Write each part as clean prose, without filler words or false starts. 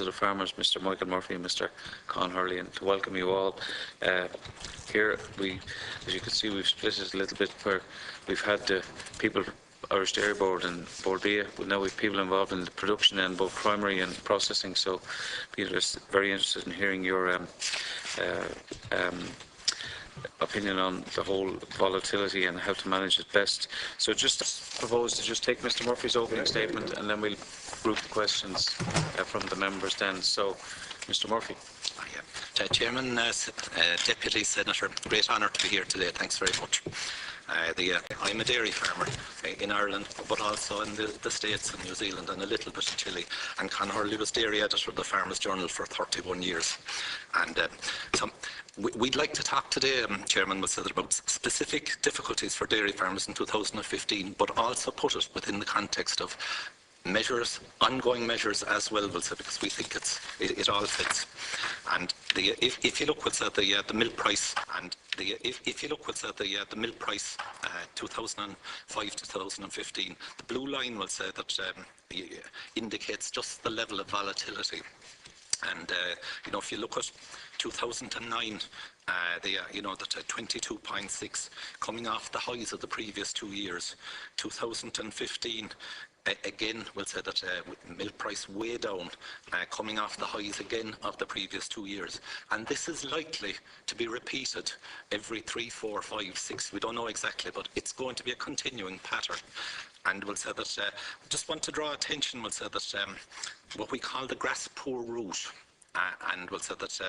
to the farmers, Mr. Michael Murphy and Mr. Con Hurley, and to welcome you all. Here, as you can see, we've split it a little bit where we've had the people, Irish Dairy Board and Board B, but now we've people involved in the production and both primary and processing. So Peter is very interested in hearing your opinion on the whole volatility and how to manage it best. So just propose to just take Mr. Murphy's opening statement and then we'll group the questions from the members then. So, Mr. Murphy. Chairman, Deputy Senator, great honour to be here today. Thanks very much. I'm a dairy farmer in Ireland, but also in the States and New Zealand and a little bit in Chile. And Con Hurley was dairy editor of the Farmers Journal for 31 years. And so we'd like to talk today, Chairman, about specific difficulties for dairy farmers in 2015, but also put it within the context of measures, ongoing measures as well, because we think it all fits. And if you look what's at the milk price, and if you look what's at the milk price 2005 to 2015, the blue line will say that indicates just the level of volatility. And if you look at 2009, that 22.6 coming off the highs of the previous 2 years. 2015. Again, we'll say that milk price way down, coming off the highs again of the previous 2 years. And this is likely to be repeated every 3, 4, 5, 6. We don't know exactly, but it's going to be a continuing pattern. And we'll say that, just want to draw attention, we'll say that what we call the grass poor route. And we'll say that,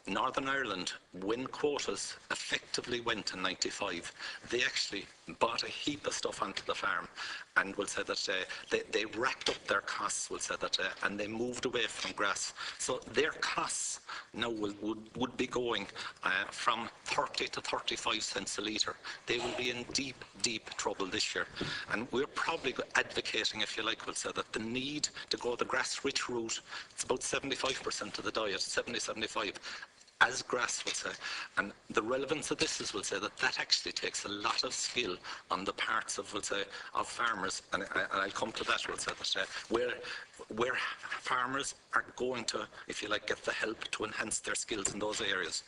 Northern Ireland, when quotas effectively went in 95, they actually bought a heap of stuff onto the farm, and we'll say that they racked up their costs, we'll say that, and they moved away from grass. So their costs now would be going from 30 to 35 cents a litre. They will be in deep, deep trouble this year. And we're probably advocating, if you like, we'll say that the need to go the grass-rich route, it's about 75% of the diet, 70-75. As grass would say. And the relevance of this is, we'll say, that actually takes a lot of skill on the parts of, we'll say, of farmers, and I'll come to that, we'll say, that where farmers are going to, if you like, get the help to enhance their skills in those areas.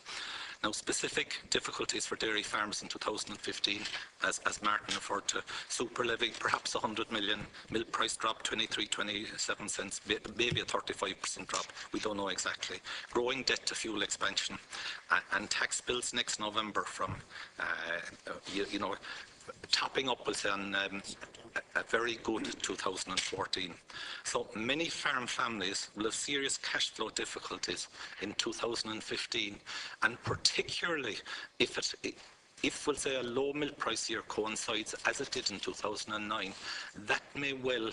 Now, specific difficulties for dairy farmers in 2015, as Martin referred to, super levy, perhaps 100 million, milk price drop, 27 cents, maybe a 35% drop, we don't know exactly. Growing debt to fuel expansion, and tax bills next November from, topping up, we'll say, on a very good 2014. So many farm families will have serious cash flow difficulties in 2015, and particularly if we'll say a low milk price year coincides as it did in 2009, that may well,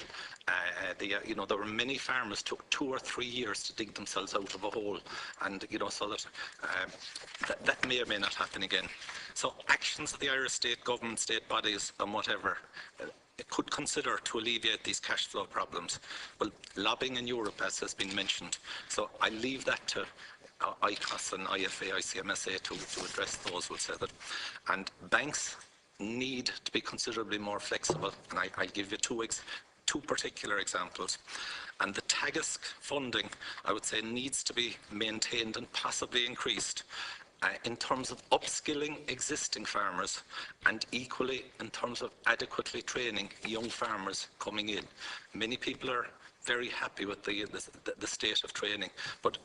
there were many farmers took 2 or 3 years to dig themselves out of a hole, and so that may or may not happen again. So actions of the Irish state government, state bodies, and whatever, it could consider to alleviate these cash flow problems. Well, lobbying in Europe, as has been mentioned, so I leave that to ICOS and IFA, ICMSA to address those, we'll say that. And banks need to be considerably more flexible, and I'll give you two particular examples. And the TAGISC funding, I would say, needs to be maintained and possibly increased in terms of upskilling existing farmers, and equally in terms of adequately training young farmers coming in. Many people are very happy with the state of training, but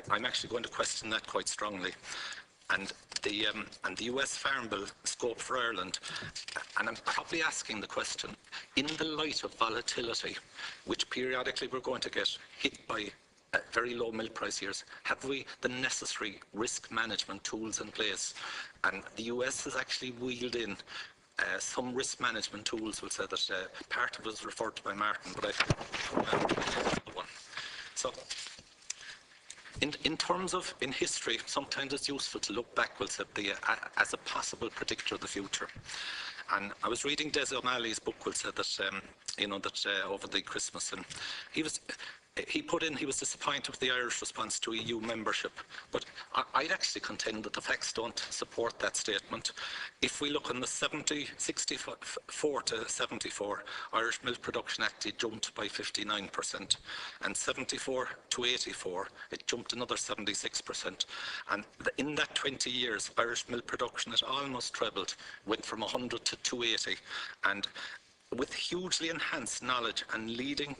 I'm actually going to question that quite strongly. And the US Farm Bill scope for Ireland, and I'm probably asking the question, in the light of volatility, which periodically we're going to get hit by very low milk price years, have we the necessary risk management tools in place? And the US has actually wheeled in some risk management tools, we'll say that part of it was referred to by Martin, but one. So, in terms of, in history, sometimes it's useful to look backwards at as a possible predictor of the future. And I was reading Des O'Malley's book, we'll say that, over the Christmas, and he was disappointed with the Irish response to EU membership, but I'd actually contend that the facts don't support that statement. If we look on the 64 to 74, Irish milk production actually jumped by 59%, and 74 to 84, it jumped another 76%. And in that 20 years, Irish milk production has almost trebled, went from 100 to 280, and with hugely enhanced knowledge and leading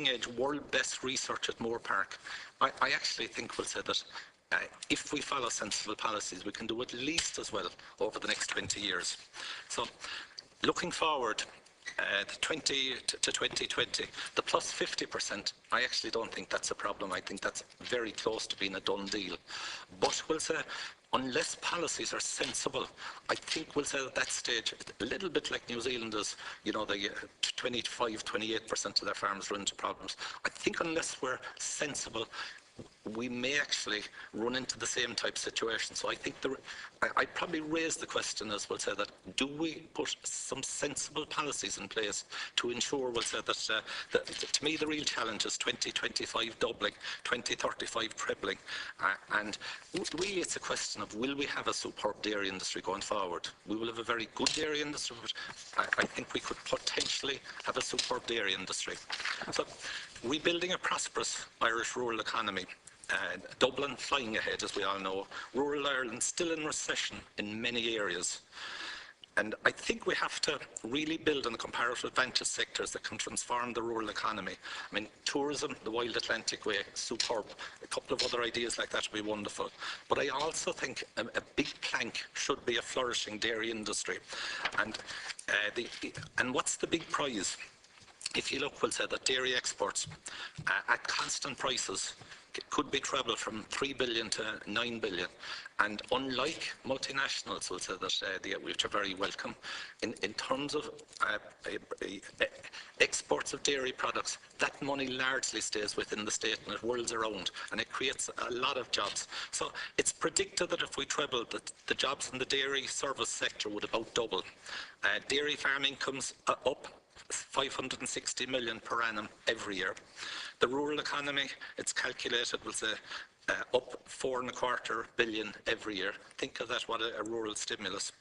edge world best research at Moore Park, I actually think we'll say that if we follow sensible policies, we can do at least as well over the next 20 years. So looking forward, 20 to 2020, the plus 50%, I actually don't think that's a problem. I think that's very close to being a done deal. But we'll say, unless policies are sensible, I think we'll say at that stage, a little bit like New Zealand is, you know, the 25, 28% of their farms run into problems. I think unless we're sensible, we may actually run into the same type situation. So I think I'd probably raise the question as we'll say that, do we put some sensible policies in place to ensure, we'll say that, to me the real challenge is 2025 doubling, 2035 trebling, and really it's a question of, will we have a superb dairy industry going forward? We will have a very good dairy industry, but I think we could potentially have a superb dairy industry. So rebuilding a prosperous Irish rural economy, Dublin flying ahead, as we all know, rural Ireland still in recession in many areas. And I think we have to really build on the comparative advantage sectors that can transform the rural economy. I mean, tourism, the Wild Atlantic Way, superb. A couple of other ideas like that would be wonderful. But I also think a big plank should be a flourishing dairy industry. And what's the big prize? If you look, we'll say that dairy exports at constant prices could be trebled from 3 billion to 9 billion. And unlike multinationals, we'll say that which are very welcome, in terms of exports of dairy products, that money largely stays within the state and it whirls around, and it creates a lot of jobs. So it's predicted that if we treble, that the jobs in the dairy service sector would about double. Dairy farm incomes are up 560 million per annum every year. The rural economy, it's calculated, will say up 4.25 billion every year. Think of that, what a rural stimulus.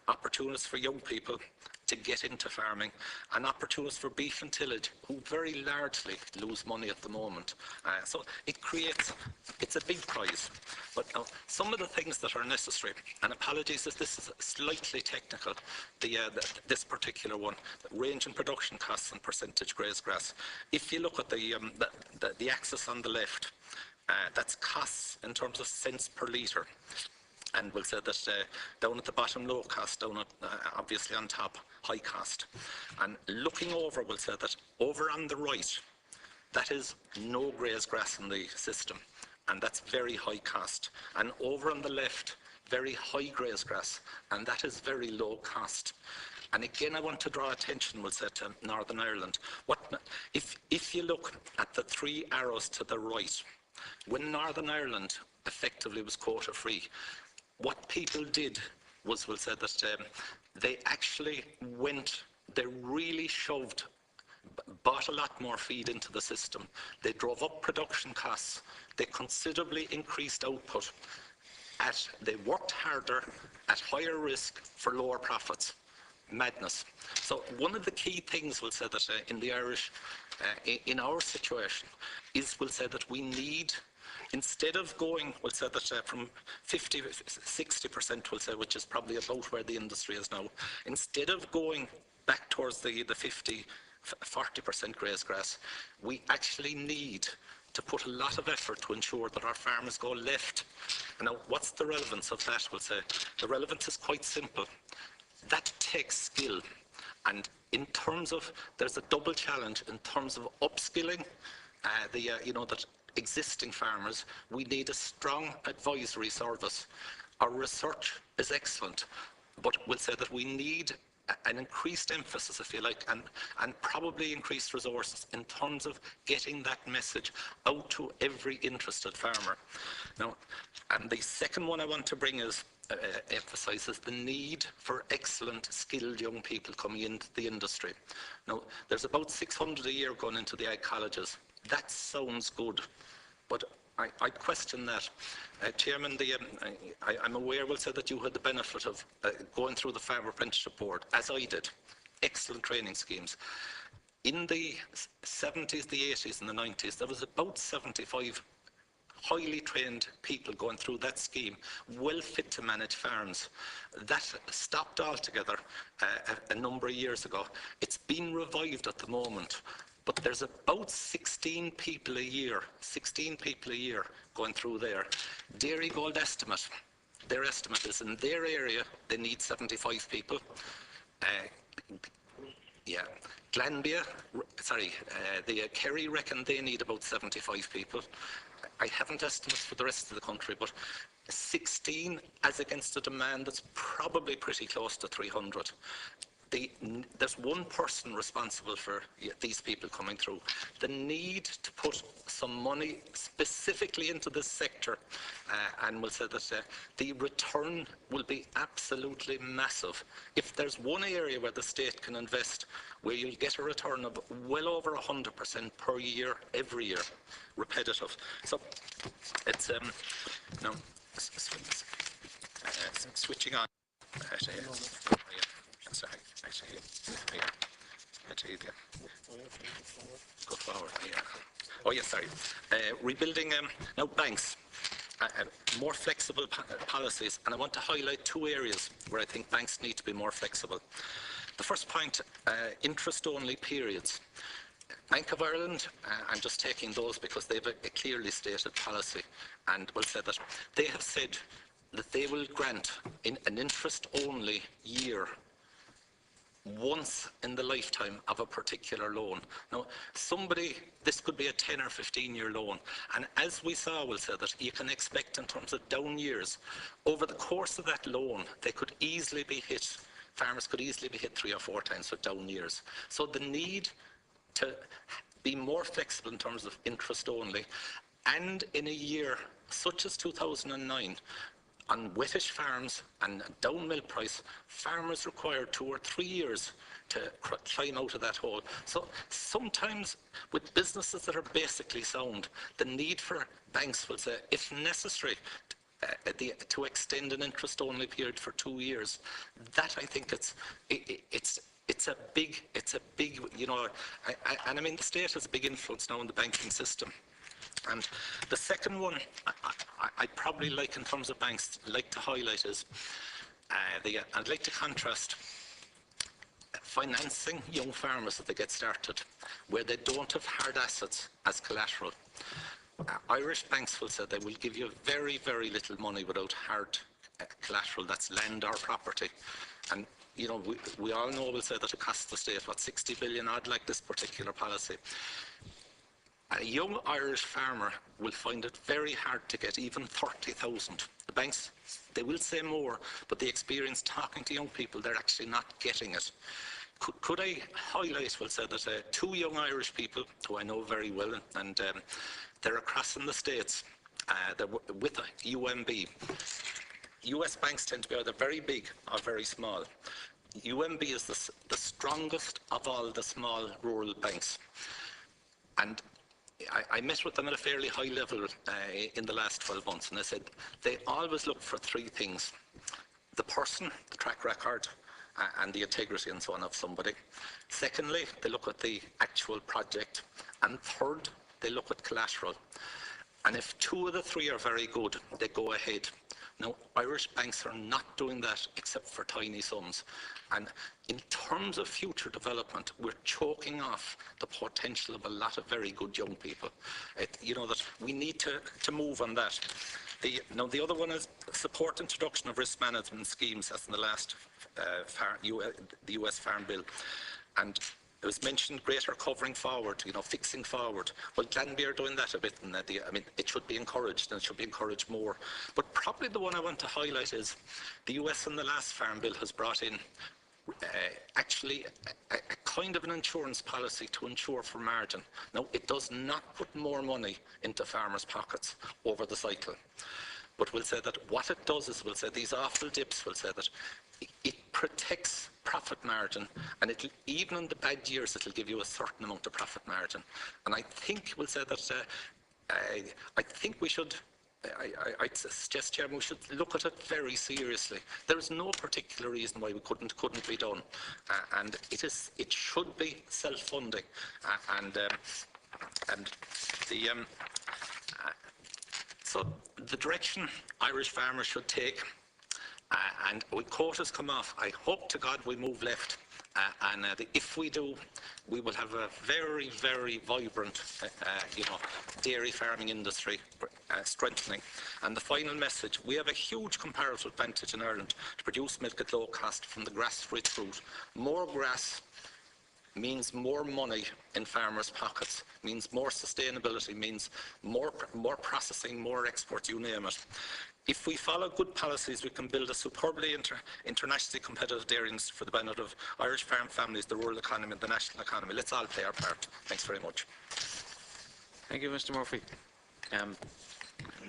Opportunities for young people to get into farming, and opportunities for beef and tillage, who very largely lose money at the moment. So it creates, it's a big prize. But now, some of the things that are necessary, and apologies if this is slightly technical, this particular one, range in production costs and percentage grazed grass. If you look at the axis on the left, that's costs in terms of cents per litre. And we'll say that down at the bottom, low cost, down at, obviously on top, high cost. And looking over, we'll say that over on the right, that is no grazed grass in the system, and that's very high cost. And over on the left, very high grazed grass, and that is very low cost. And again, I want to draw attention, we'll say, to Northern Ireland. If you look at the three arrows to the right, when Northern Ireland effectively was quota free, what people did was, we'll say that they actually they really bought a lot more feed into the system. They drove up production costs. They considerably increased output. They worked harder at higher risk for lower profits. Madness. So one of the key things, we'll say that in the Irish, in our situation, is we'll say that we need, instead of going, we'll say that from 50, 60%, we'll say, which is probably about where the industry is now, instead of going back towards the 50, 40% grazed grass, we actually need to put a lot of effort to ensure that our farmers go left. And now, what's the relevance of that, we'll say? The relevance is quite simple. That takes skill. And in terms of, there's a double challenge in terms of upskilling that existing farmers. We need a strong advisory service. Our research is excellent, but we'll say that we need an increased emphasis, if you like, and probably increased resources in terms of getting that message out to every interested farmer. Now, and the second one I want to bring is, emphasises the need for excellent, skilled young people coming into the industry. Now, there's about 600 a year going into the ag colleges. that sounds good, but I question that. Chairman, I'm aware, we'll say that you had the benefit of going through the Farmer Apprenticeship Board, as I did. Excellent training schemes. In the 70s, the 80s and the 90s, there was about 75 highly trained people going through that scheme, well fit to manage farms. That stopped altogether a number of years ago. It's been revived at the moment, but there's about 16 people a year going through there. Dairy Gold estimate, their estimate is in their area they need 75 people. Yeah, Glanbia, the Kerry reckon they need about 75 people. I haven't estimates for the rest of the country, but 16 as against a demand that's probably pretty close to 300. There's one person responsible for these people coming through. The need to put some money specifically into this sector, and we'll say that the return will be absolutely massive. If there's one area where the state can invest, where you'll get a return of well over 100% per year, every year, repetitive. So it's now switching on. Sorry, actually, go forward. Yeah. Oh, yes, sorry. Rebuilding now banks, more flexible policies, and I want to highlight two areas where I think banks need to be more flexible. The first point, interest-only periods. Bank of Ireland, I'm just taking those because they have a clearly stated policy, and will say that they have said that they will grant in an interest-only year once in the lifetime of a particular loan. Now, this could be a 10 or 15-year loan, and as we saw, we'll say that you can expect in terms of down years, over the course of that loan, they could easily be hit, farmers could easily be hit 3 or 4 times with down years. So the need to be more flexible in terms of interest only, and in a year such as 2009, on wettish farms and down milk price, farmers require 2 or 3 years to climb out of that hole. So sometimes with businesses that are basically sound, the need for banks will say, if necessary, to extend an interest-only period for 2 years. That I think it's a big, you know, and I mean the state has a big influence now in the banking system. And the second one I probably like in terms of banks, like to highlight is, I'd like to contrast financing young farmers as they get started, where they don't have hard assets as collateral. Irish banks will say they will give you very, very little money without hard collateral, that's land or property. And you know, we all know, we'll say that it costs the state, what, 60 billion odd, like this particular policy. A young Irish farmer will find it very hard to get even 30,000. The banks, they will say more, but the experience talking to young people, they're actually not getting it. Could I highlight, we'll say that 2 young Irish people, who I know very well, and they're across in the States, they're with UMB. US banks tend to be either very big or very small. UMB is the strongest of all the small rural banks. And I met with them at a fairly high level in the last 12 months, and I said they always look for 3 things: the person, the track record, and the integrity and so on of somebody. Secondly, they look at the actual project. And third, they look at collateral. And if 2 of the 3 are very good, they go ahead. Now, Irish banks are not doing that except for tiny sums. And in terms of future development, we're choking off the potential of a lot of very good young people. You know, that we need to move on that. Now, the other one is support introduction of risk management schemes, as in the last the US Farm Bill. And it was mentioned greater covering forward, you know, fixing forward. Well, Glanbia are doing that a bit, and I mean, it should be encouraged, and it should be encouraged more. But probably the one I want to highlight is the US in the last Farm Bill has brought in actually a kind of an insurance policy to insure for margin. Now, it does not put more money into farmers' pockets over the cycle. But we'll say that what it does is, we'll say these awful dips, we'll say that it protects profit margin, and it'll, even in the bad years, it'll give you a certain amount of profit margin. And I think we'll say that I think we should. I'd suggest, Chairman, we should look at it very seriously. There is no particular reason why we couldn't be done, and it should be self-funding, and so the direction Irish farmers should take, and with quotas come off, I hope to God we move left. And if we do, we will have a very, very vibrant, dairy farming industry strengthening. And the final message: we have a huge comparative advantage in Ireland to produce milk at low cost from the grass-rich route. More grass means more money in farmers' pockets, means more sustainability, means more processing, more export, you name it. If we follow good policies, we can build a superbly internationally competitive dairy industry for the benefit of Irish farm families, the rural economy and the national economy. Let's all play our part. Thanks very much. Thank you, Mr. Murphy.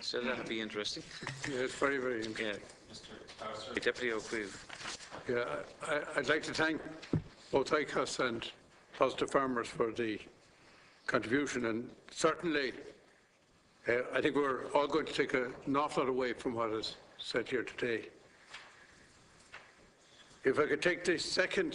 So that'll be interesting. Yeah, it's very, very interesting. Yeah. Deputy O'Queeve. Yeah, I'd like to thank both ICOS and Positive Farmers for the contribution, and certainly I think we're all going to take an awful lot away from what is said here today. If I could take the second